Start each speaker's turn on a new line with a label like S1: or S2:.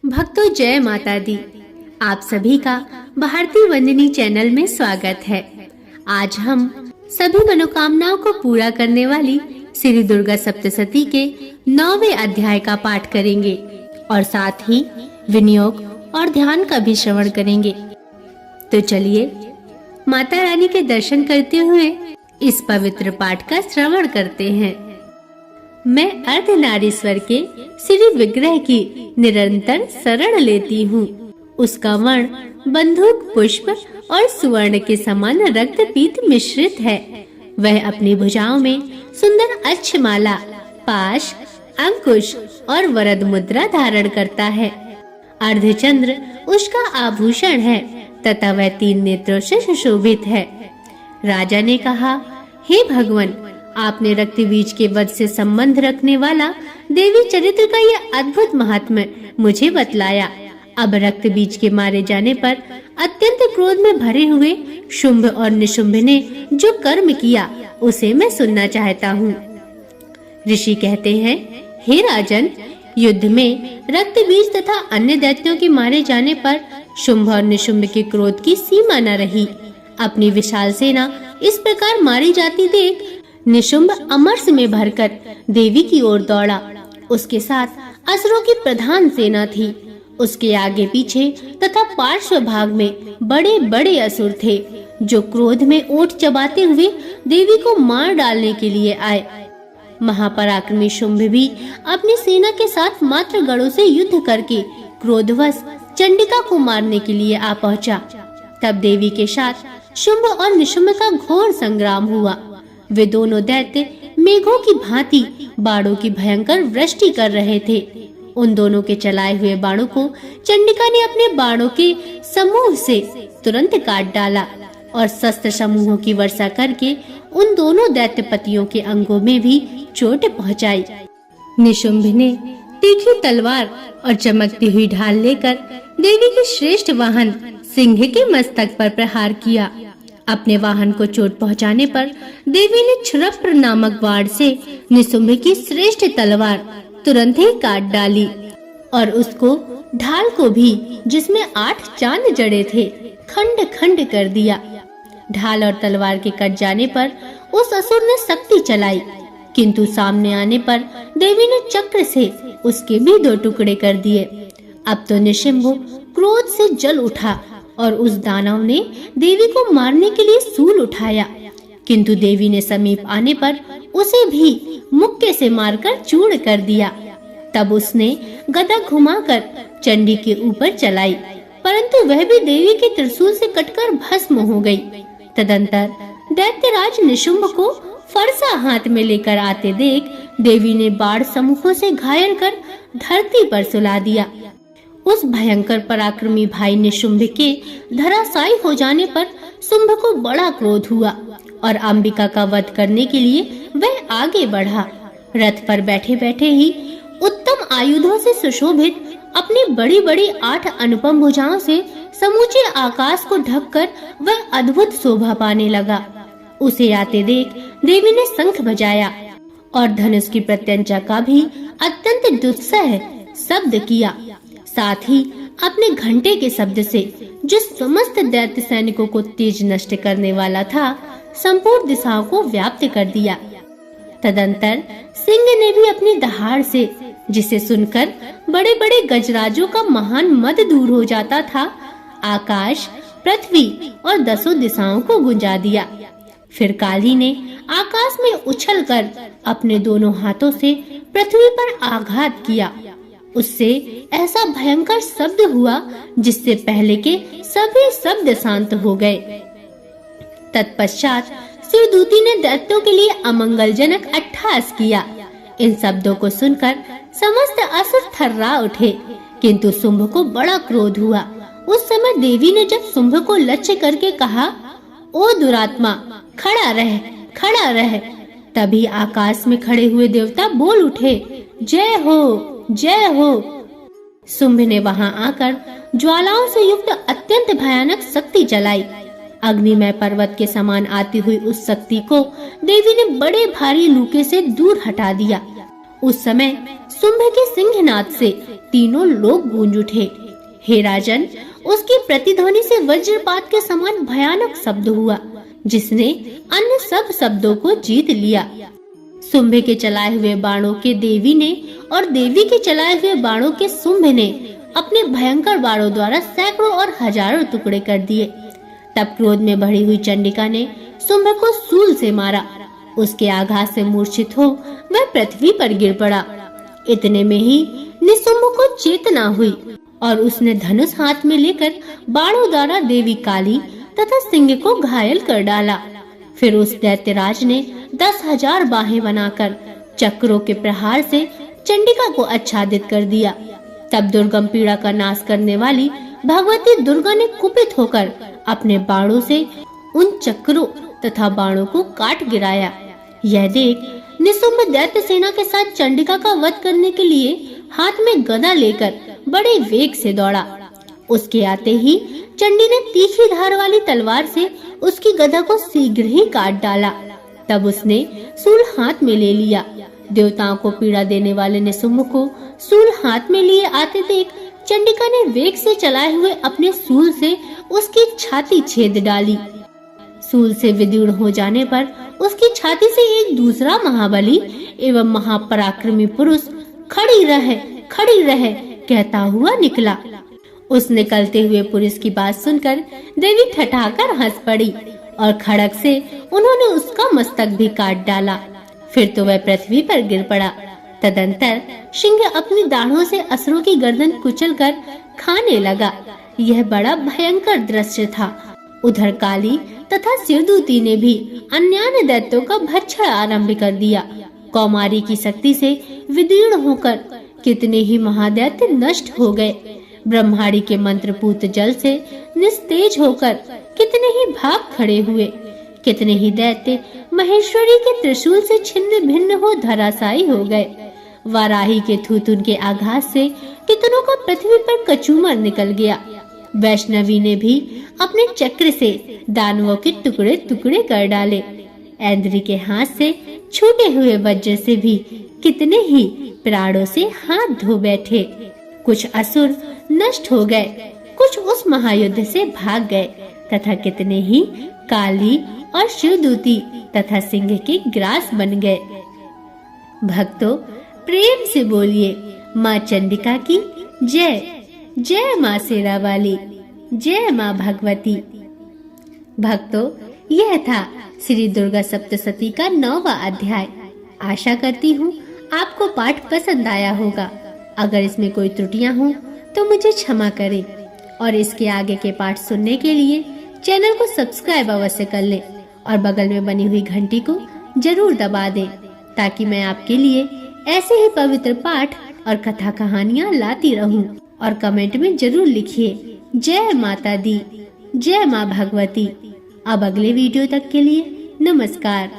S1: भक्तों, जय माता दी। आप सभी का भारतीय वंदनी चैनल में स्वागत है। आज हम सभी मनोकामनाओं को पूरा करने वाली श्री दुर्गा सप्तशती के 9वें अध्याय का पाठ करेंगे और साथ ही विनियोग और ध्यान का भी श्रवण करेंगे। तो चलिए माता रानी के दर्शन करते हुए इस पवित्र पाठ का श्रवण करते हैं। मैं अर्धनारीश्वर के श्री विग्रह की निरंतर शरण लेती हूँ। उसका वर्ण बंदूक, पुष्प और सुवर्ण के समान रक्त पीत मिश्रित है। वह अपनी भुजाओं में सुंदर अक्षमाला, पाश, अंकुश और वरद मुद्रा धारण करता है। अर्धचंद्र उसका आभूषण है तथा वह 3 नेत्रों से सुशोभित है। राजा ने कहा, हे भगवान, आपने रक्त बीज के वध से संबंध रखने वाला देवी चरित्र का यह अद्भुत महात्म्य मुझे बतलाया। अब रक्त बीज के मारे जाने पर अत्यंत क्रोध में भरे हुए शुंभ और निशुंभ ने जो कर्म किया उसे मैं सुनना चाहता हूँ। ऋषि कहते हैं, हे राजन, युद्ध में रक्त बीज तथा अन्य दैत्यों के मारे जाने पर शुंभ और निशुंभ के क्रोध की सीमा न रही। अपनी विशाल सेना इस प्रकार मारी जाती देख निशुंभ अमरस में भरकर देवी की ओर दौड़ा। उसके साथ असुरों की प्रधान सेना थी। उसके आगे पीछे तथा पार्श्व भाग में बड़े बड़े असुर थे जो क्रोध में ओठ चबाते हुए देवी को मार डालने के लिए आए। महापराक्रमी शुंभ भी अपनी सेना के साथ मात्र गढ़ों से युद्ध करके क्रोधवश चंडिका को मारने के लिए आ पहुंचा। तब देवी के साथ शुंभ और निशुंभ का घोर संग्राम हुआ। वे दोनों दैत्य मेघों की भांति बाणों की भयंकर वृष्टि कर रहे थे। उन दोनों के चलाए हुए बाणों को चंडिका ने अपने बाणों के समूह से तुरंत काट डाला और शस्त्र समूहों की वर्षा करके उन दोनों दैत्यपतियों के अंगों में भी चोट पहुंचाई। निशुंभ ने तीखी तलवार और चमकती हुई ढाल लेकर देवी के श्रेष्ठ वाहन सिंह के मस्तक पर प्रहार किया। अपने वाहन को चोट पहुंचाने पर देवी ने क्षुरप्र नामक बाण से निशुंभ की श्रेष्ठ तलवार तुरंत ही काट डाली और उसको ढाल को भी, जिसमें 8 चांद जड़े थे, खंड खंड कर दिया। ढाल और तलवार के कट जाने पर उस असुर ने शक्ति चलाई, किंतु सामने आने पर देवी ने चक्र से उसके भी 2 टुकड़े कर दिए। अब तो निशुंभ क्रोध से जल उठा और उस दानव ने देवी को मारने के लिए सूल उठाया, किंतु देवी ने समीप आने पर उसे भी मुक्के से मारकर चूर कर दिया। तब उसने गदा घुमाकर चंडी के ऊपर चलाई, परंतु वह भी देवी के त्रिशूल से कटकर भस्म हो गई। तदंतर दैत्यराज निशुंभ को फरसा हाथ में लेकर आते देख देवी ने बाण समूहों से घायल कर धरती पर सुला दिया। उस भयंकर पराक्रमी भाई निशुंभ के धराशायी हो जाने पर शुंभ को बड़ा क्रोध हुआ और अंबिका का वध करने के लिए वह आगे बढ़ा। रथ पर बैठे बैठे ही उत्तम आयुधों से सुशोभित अपनी बड़ी बड़ी 8 अनुपम भुजाओं से समूचे आकाश को ढककर वह अद्भुत शोभा पाने लगा। उसे आते देख देवी ने शंख बजाया और धनुष की प्रत्यंचा का भी अत्यंत दुस्सह शब्द किया। साथ ही अपने घंटे के शब्द से, जो समस्त दैत्य सैनिकों को तेज नष्ट करने वाला था, संपूर्ण दिशाओं को व्याप्त कर दिया। तदंतर सिंह ने भी अपनी दहाड़ से, जिसे सुनकर बड़े बड़े गजराजों का महान मद दूर हो जाता था, आकाश, पृथ्वी और 10 दिशाओं को गुंजा दिया। फिर काली ने आकाश में उछलकर अपने दोनों हाथों से पृथ्वी पर आघात किया। उससे ऐसा भयंकर शब्द हुआ जिससे पहले के सभी शब्द शांत हो गए। तत्पश्चात शिवदूती ने दैत्यों के लिए अमंगलजनक अट्टहास किया। इन शब्दों को सुनकर समस्त असुर थर्रा उठे, किंतु शुंभ को बड़ा क्रोध हुआ। उस समय देवी ने जब शुंभ को लक्ष्य करके कहा, ओ दुरात्मा, खड़ा रह, खड़ा रह, तभी आकाश में खड़े हुए देवता बोल उठे, जय हो, जय हो। शुंभ ने वहां आकर ज्वालाओं से युक्त अत्यंत भयानक शक्ति चलाई। अग्निमय पर्वत के समान आती हुई उस शक्ति को देवी ने बड़े भारी लूके से दूर हटा दिया। उस समय शुंभ के सिंहनाद से तीनों लोग गूंज उठे। हे राजन, उसकी प्रतिध्वनि से वज्रपात के समान भयानक शब्द हुआ, जिसने अन्य सब शब्दों को जीत लिया। शुंभ के चलाए हुए बाणों के देवी ने और देवी के चलाए हुए बाणों के शुंभ ने अपने भयंकर बाणों द्वारा सैकड़ों और हजारों टुकड़े कर दिए। तब क्रोध में भरी हुई चंडिका ने शुंभ को शूल से मारा। उसके आघात से मूर्छित हो वह पृथ्वी पर गिर पड़ा। इतने में ही निशुंभ को चेतना हुई और उसने धनुष हाथ में लेकर बाणों द्वारा देवी काली तथा सिंह को घायल कर डाला। फिर उस दैत्यराज ने 10,000 बाहें बनाकर चक्रों के प्रहार से चंडिका को आच्छादित कर दिया। तब दुर्गम पीड़ा का नाश करने वाली भगवती दुर्गा ने कुपित होकर अपने बाणों से उन चक्रों तथा बाणों को काट गिराया। यह देख निशुंभ दैत्य सेना के साथ चंडिका का वध करने के लिए हाथ में गदा लेकर बड़े वेग से दौड़ा। उसके आते ही चंडी ने तीखी धार वाली तलवार से उसकी गदा को शीघ्र ही काट डाला। तब उसने शूल हाथ में ले लिया। देवताओं को पीड़ा देने वाले निशुंभ को शूल हाथ में लिए आते देख चंडिका ने वेग से चलाए हुए अपने शूल से उसकी छाती छेद डाली। शूल से विदीर्ण हो जाने पर उसकी छाती से एक दूसरा महाबली एवं महापराक्रमी पुरुष खड़ी रहे कहता हुआ निकला। उस निकलते हुए पुरुष की बात सुनकर देवी ठठाकर हंस पड़ी और खड़ग से उन्होंने उसका मस्तक भी काट डाला। फिर तो वह पृथ्वी पर गिर पड़ा। तदंतर सिंह अपनी दाढ़ों से असुरों की गर्दन कुचलकर खाने लगा। यह बड़ा भयंकर दृश्य था। उधर काली तथा शिवदूती ने भी अन्यान्य दैत्यों का भक्षण आरंभ कर दिया। कौमारी की शक्ति से विदीर्ण होकर कितने ही महादैत्य नष्ट हो गए। ब्रह्माड़ी के मंत्रपूत जल से निस्तेज होकर कितने ही भाग खड़े हुए। कितने ही दैत्य महेश्वरी के त्रिशूल से छिन्न भिन्न हो धराशायी हो गए। वाराही के थूथुन के आघात से कितनों का पृथ्वी पर कचूमर निकल गया। वैष्णवी ने भी अपने चक्र से दानवों के टुकड़े टुकड़े कर डाले। ऐन्द्री के हाथ से छूटे हुए वज्र से भी कितने ही प्राणों से हाथ धो बैठे। कुछ असुर नष्ट हो गए, कुछ उस महायुद्ध से भाग गए तथा कितने ही काली और शिवदूती तथा सिंह के ग्रास बन गए। भक्तों, प्रेम से बोलिए माँ चंडिका की जय। जय माँ शेरा वाली, जय माँ भगवती। भक्तों, यह था श्री दुर्गा सप्तशती का 9वां अध्याय। आशा करती हूँ आपको पाठ पसंद आया होगा। अगर इसमें कोई त्रुटियां हों तो मुझे क्षमा करें और इसके आगे के पाठ सुनने के लिए चैनल को सब्सक्राइब अवश्य कर लें और बगल में बनी हुई घंटी को जरूर दबा दें ताकि मैं आपके लिए ऐसे ही पवित्र पाठ और कथा कहानियां लाती रहूं। और कमेंट में जरूर लिखिए जय माता दी, जय माँ भगवती। अब अगले वीडियो तक के लिए नमस्कार।